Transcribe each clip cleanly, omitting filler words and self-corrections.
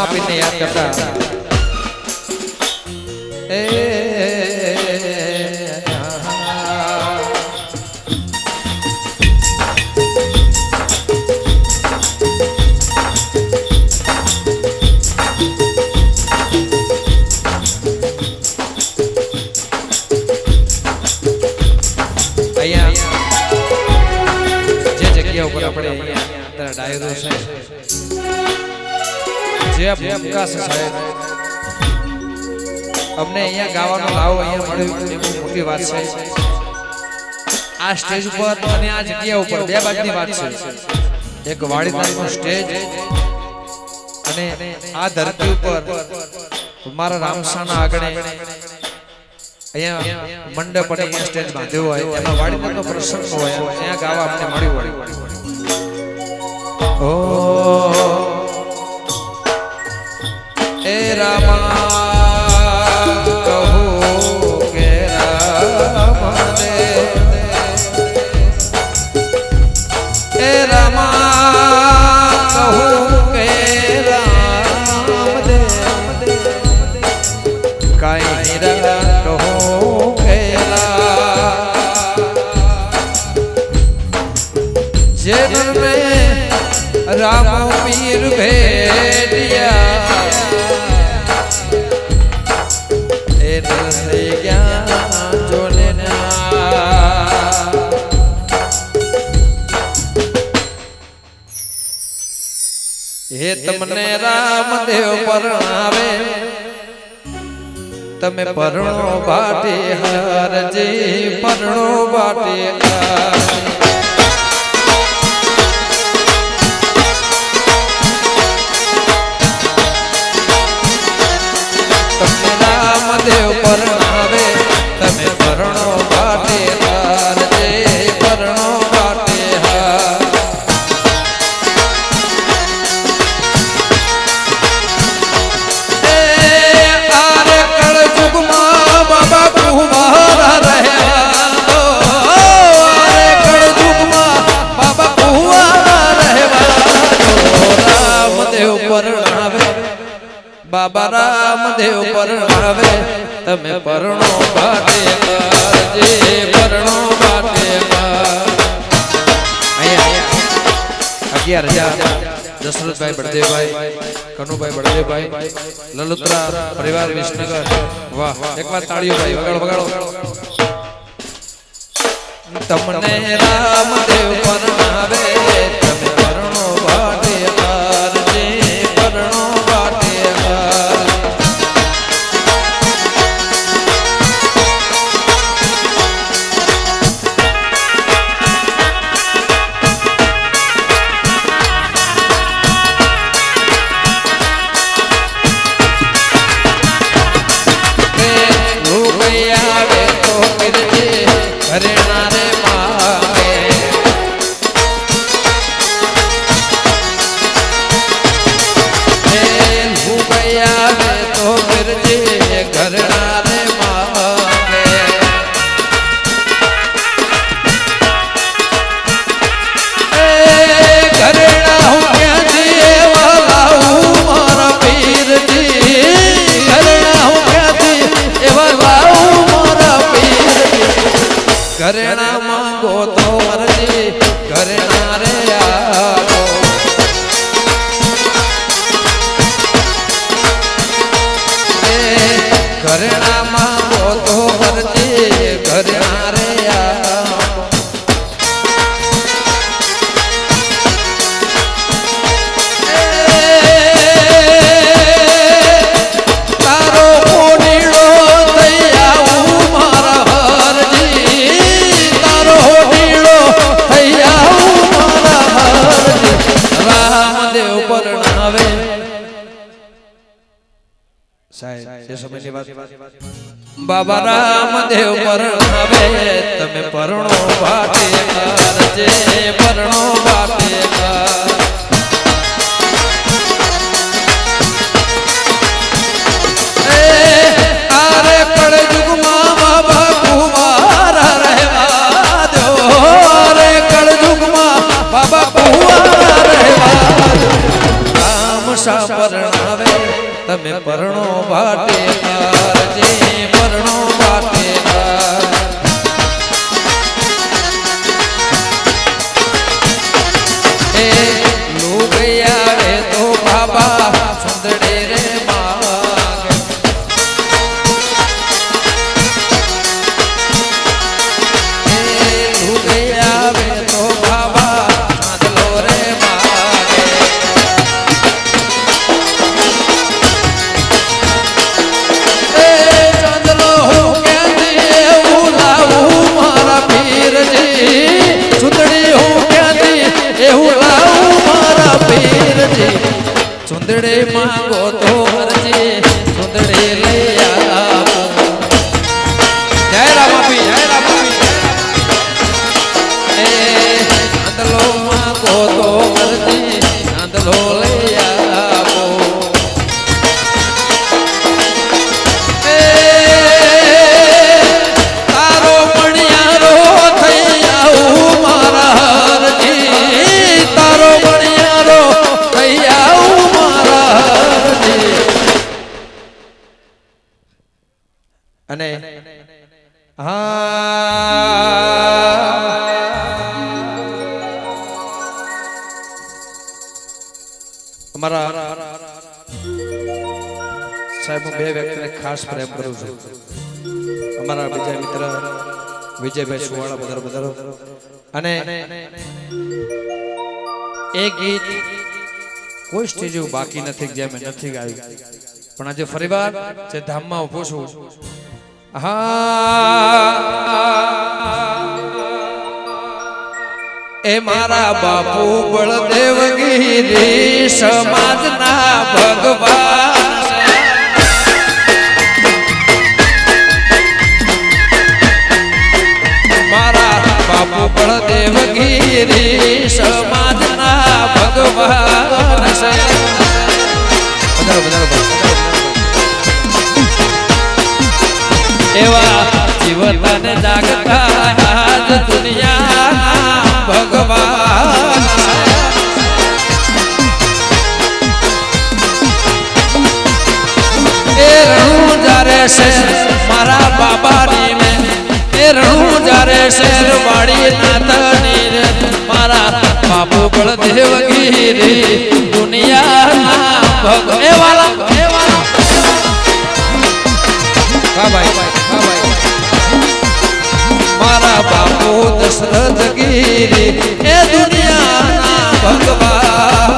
રામાપીરને યાદ કરતા ડાયરો છે જે પ્રકાશ સાહેબ અમને અહીંયા ગાવાનો લાવો અહીંયા મળ્યું એ બહુ મોટી વાત છે આ સ્ટેજ ઉપર અને આ જગ્યા ઉપર બે બાજુની વાત છે એક વાડીદારનો સ્ટેજ અને આ ધરતી ઉપર મારા રામસાના આગળ અહીંયા મંડપ અને અહીંયા સ્ટેજ બાંધ્યો હોય એમાં વાડીદારનો પ્રસંગ હોય ત્યાં ગાવા અમને મળ્યું હોય ए रामा कहूँ के राम दे ए रामा कहूँ के राम दे काई रा कहूँ के जेल में रामपीर भेटिया ए नरसे ज्ञान जोलेना हे तमने रामदेव परणावे तमे परણો બાટે હરજે પરણો બાટે देव परणावे तमे परણો बाटे हरजे परણો बाटे आरे कल जुग मां बाबा कुंवारा रहवा दो आरे कल जुग मां बाबा कुंवारा रहवा दो रामदेव परणावे बाबा रामदेव परणावे तमे परણો બાટે હરજે પરણો બાટે 11,000 દશરથભાઈ બળદેવભાઈ કનુભાઈ બળદેવભાઈ લલુત્રા પરિવાર વિસનગર વાહ એકવાર તાળીઓ ભાઈ વગાડો તમને રામદેવ પરણાવે તમે પરણો બાટે હરજે પરણો બાટે ઘરેણા માંગો તો અરજી ઘરેણા રે આવો ઘરેણા માંગો તો અરજી ઘરેણા રે આવો તારો કોડીડો થઈ આવું મારા રામદેવ પરણાવે સાહેબ એ સમયની વાત બાબા રામદેવ પરણાવે તમે પરણો બાટે હરજે પરણો બાટે આરે કળ યુગમાં બાબા કુંવારા રહેવા દો રે કળ યુગમાં બાબા કુંવારા રહેવા દો રામ સા પરણાવે તમે પરણો ભાટેકાર જે પરણો ભાટેકાર એ લુગયા રે તો બાબા સુંદડે રે માગ એ લુગયા રે તો બાબા ચાંદલો રે માગે એ ચાંદલો હું ક્યાંથી એવું લાવું મારા પીરજી સુંદડી હું ક્યાંથી એવું લાવું મારા પીરજી સુંદડે માંગો તો હરજી સુંદડે લઈ આવો જય રામાપી જય રામાપી એ ચાંદલો માંગો તો હરજી ચાંદલો લઈ આવો એ તારો મણિયારો થઈ આવું મારા હરજી તારો મણિયારો થઈ આવું મારા હરજી અને અમારા સાહેબ હું બે વ્યક્તિને ખાસ પ્રેમ કરું છું અમારા બીજા મિત્ર વિજયભાઈ સુવાળા બધારો બધારો અને એ ગીત કોઈ સ્ટેજ બાકી નથી જે મેં નથી ગાયું પણ આજે ફરીવાર જે ધામમાં ઉભો છું એ મારા બાપુ બળદેવગીરી સમાજના ભગવાન મારા બાપુ બળદેવગીરી સમાજના ભગવાન એવા જીવન જાગતા આજ દુનિયા ભગવાન એ રણું જારે શેર મારા બાબાની ને એ રણું જારે શેર વાડી નાથની રે મારા બાપુ બળદેવગીરી દુનિયા ભગ એ વાલા હા ભાઈ મારા બાપુ દશરથ ગીરી એ દુનિયાના ભગવાન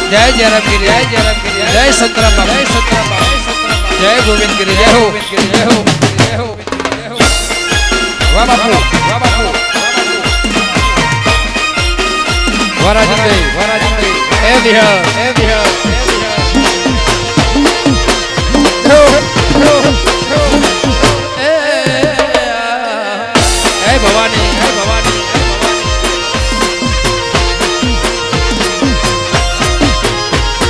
જય જય રામગીરી જય જય રામગીરી જય સતરામ જય સતરામ જય ગોવિંદગીરી જય હો જય હો જય હો વાહ બાપુ વરાજભાઈ એ વિહર ભવાની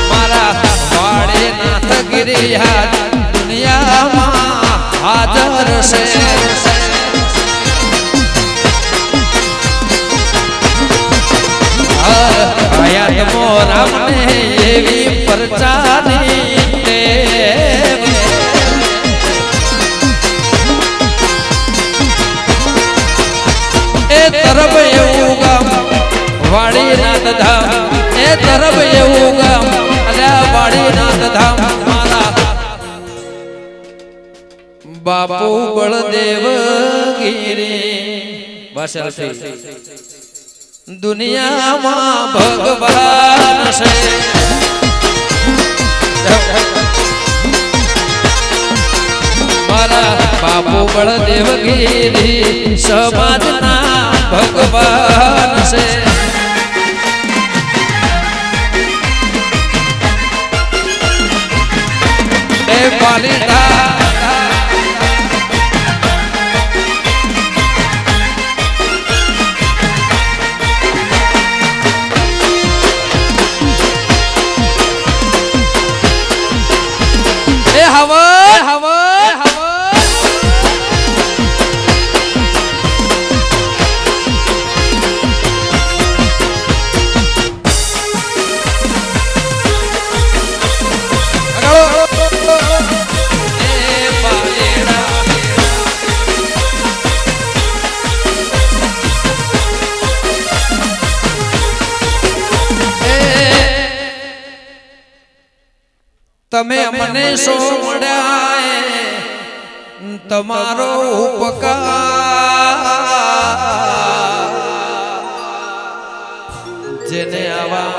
મારા વાડે નાથ ગિરિયા દુનિયામાં હાજર છે હયાત મોરામને એવી પરચાની તરફ એવું ગામ વાડીનાથ ધામ એ તરફ એવું ગામ અલ્યા વાડીનાથ ધામ મારા બાપુ બળદેવગીરી બસલથી દુનિયામાં ભગવાન છે મારા બાપુ બળદેવગીરી સમાજના ભગવાન છે એ પાલીતા એ હવા તમે મને સો મળ્યા તમારો ઉપકાર જેને આવા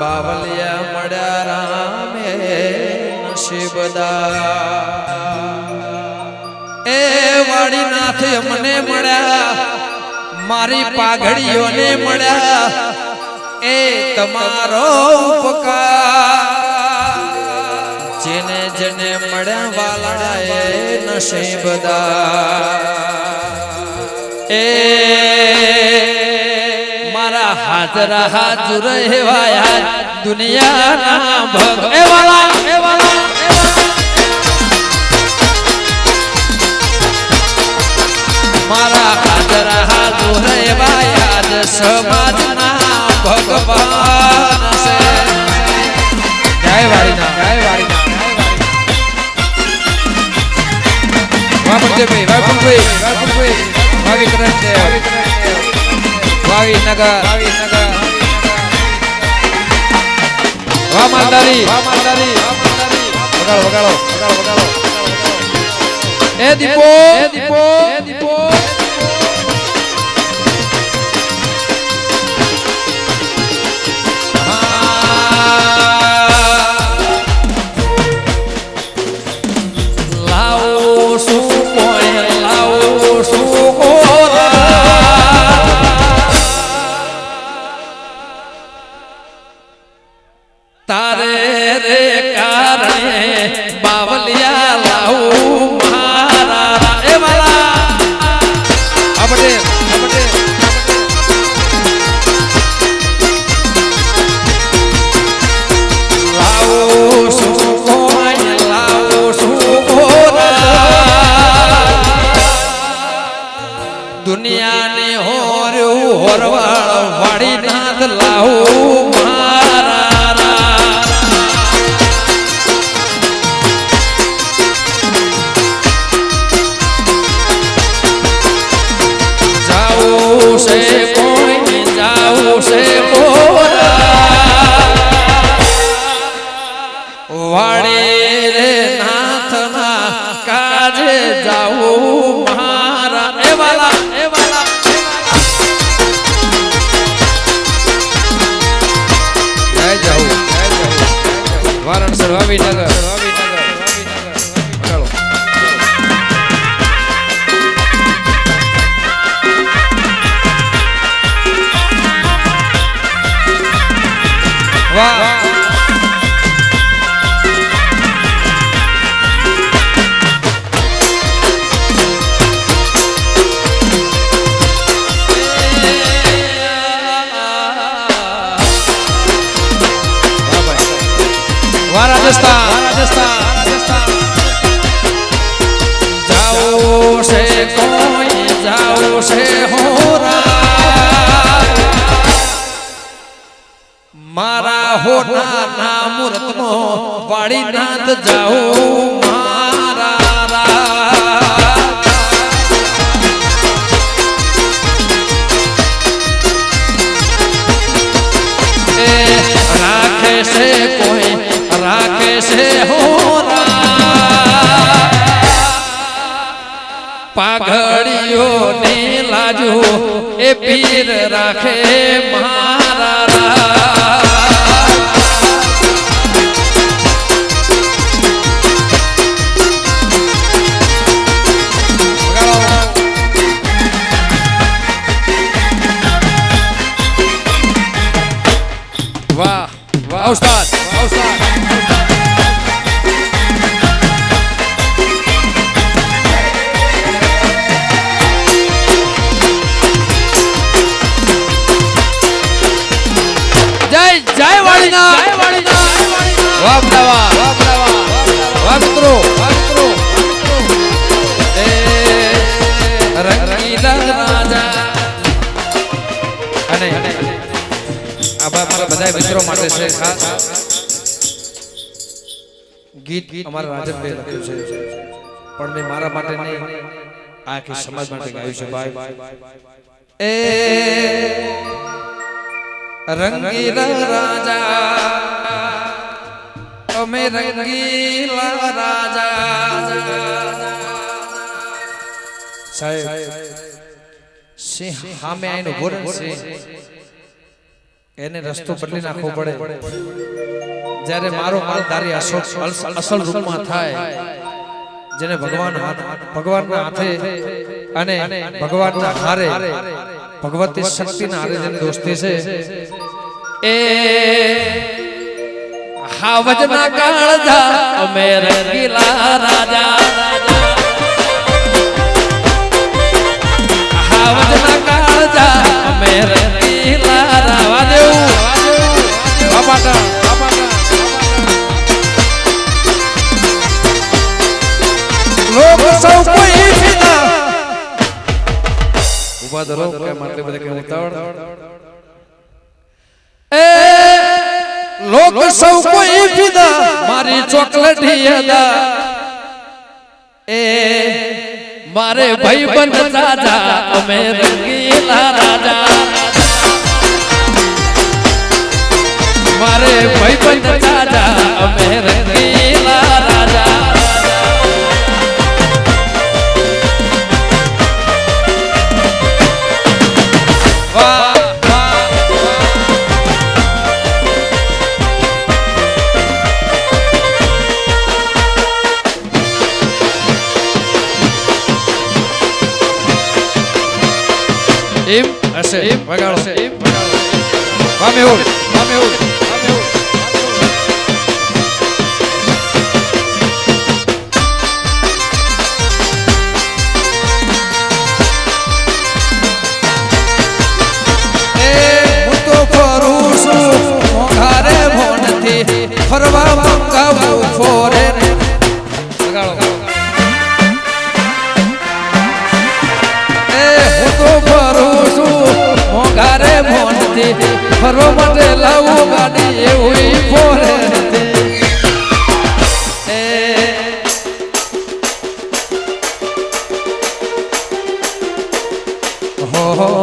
બાવલિયા મળ્યા રામે નસીબદાર એ વાડીનાથ મને મળ્યા મારી પાઘડીઓને મળ્યા એ તમારો ઉપકાર જેને જેને મળ્યા વાલા એ નસીબદાર એ મારા હાજરા હાજર રહેવાયા દુનિયાના ભગ એ વાલા મારા હાજરા હાજર રહેવાયા સમાજના ભગવાન છે જય વાળીના વાપુભાઈ વાવી કરણ વાવી નગર વામાલદારી વગાડો એ દીપો તારે રે કારણે બાવલિયા લાવું મારા એ વાલા આપડે લાવું શું કોઈ લાવું શું દુનિયાને હોરવાળ વાડી નાથ લાવું से कोई जाओ से वाड़े रे नाथना काजे जाओ महारा ए वाला जाओ वाराणसी वावीनगर राजस्थान जाओ से कोई जाओ से हो मारा होना नामूर्त नो वाड़ी नाथ जाओ मारा राखे से कोई राखे से हो पाघड़ियों ने लाजू ए पीर राखे मारा वाह वाह उस्ताद जय वालीना वाह मित्रों रंगीला राजा अने आबा मारा बधाई मित्रों माटे छे खास गीत અમારા રાજનભાઈ લખ્યું છે પણ મે મારા માટે નહીં આખી સમાજ માટે ગાયું છે ભાઈ એ रंगीला राजा અમે રંગીલા રાજા સાહેબ સિંહ સામે આવીને ઉભો રહે એને રસ્તો બદલી નાખવો પડે જ્યારે મારો માલધારી અસલ રૂપમાં થાય જેને ભગવાનના હાથે અને ભગવાનના હારે ભગવતી શક્તિના હારે જેની દોસ્તી છે એ હાવજના કાળજા અમે રંગીલા રાજા હાવજના કાળજા અમે રંગીલા રાવા દેવું બાપાટા લોક સૌ કોઈ ફિદા ઉભા ધરો કે માટે બધે કે ઉતાવળ એ લોક સૌ કોઈ ફિદા મારી ચોકલેટી અદા એ મારે ભાઈબંધ રાજા અમે રંગીલા રાજા મારે ભાઈબંધ રાજા અમે રંગીલા રાજા એમ હશે વગાડો વામે ઉડ ફરવા મંગાવું ફોરેન વગાડો એ હું તો ફરું છું મોંઘારે મોનથી ફરવા માટે લાવું ગાડી એવું ફોરેન એ હો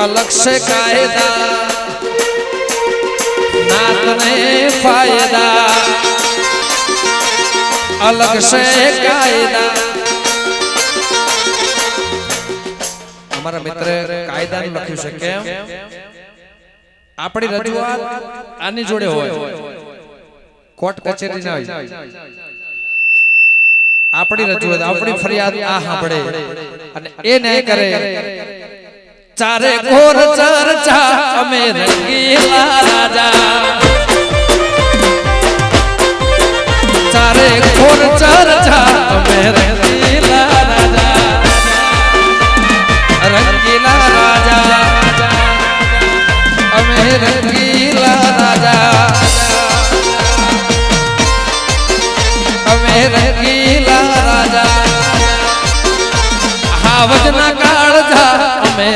अलग से कायदा नात ने फायदा अलग से कायदा हमारा मित्र कायदा નું લખ્યું છે કેમ આપણી રજૂઆત આની જોડે હોય કોર્ટ કચેરી ના હોય આપણી રજૂઆત આપણી ફરિયાદ આ સાંભળે અને એ નહીં કરે चारे घोर चर्चा અમે રંગીલા રાજા ચારે ઘોર ચર્ચા અમે રંગીલા રાજા રંગીલા રાજા અમે રંગીલા રાજા અમે રંગીલા રાજા હાવજના કાળજા અમે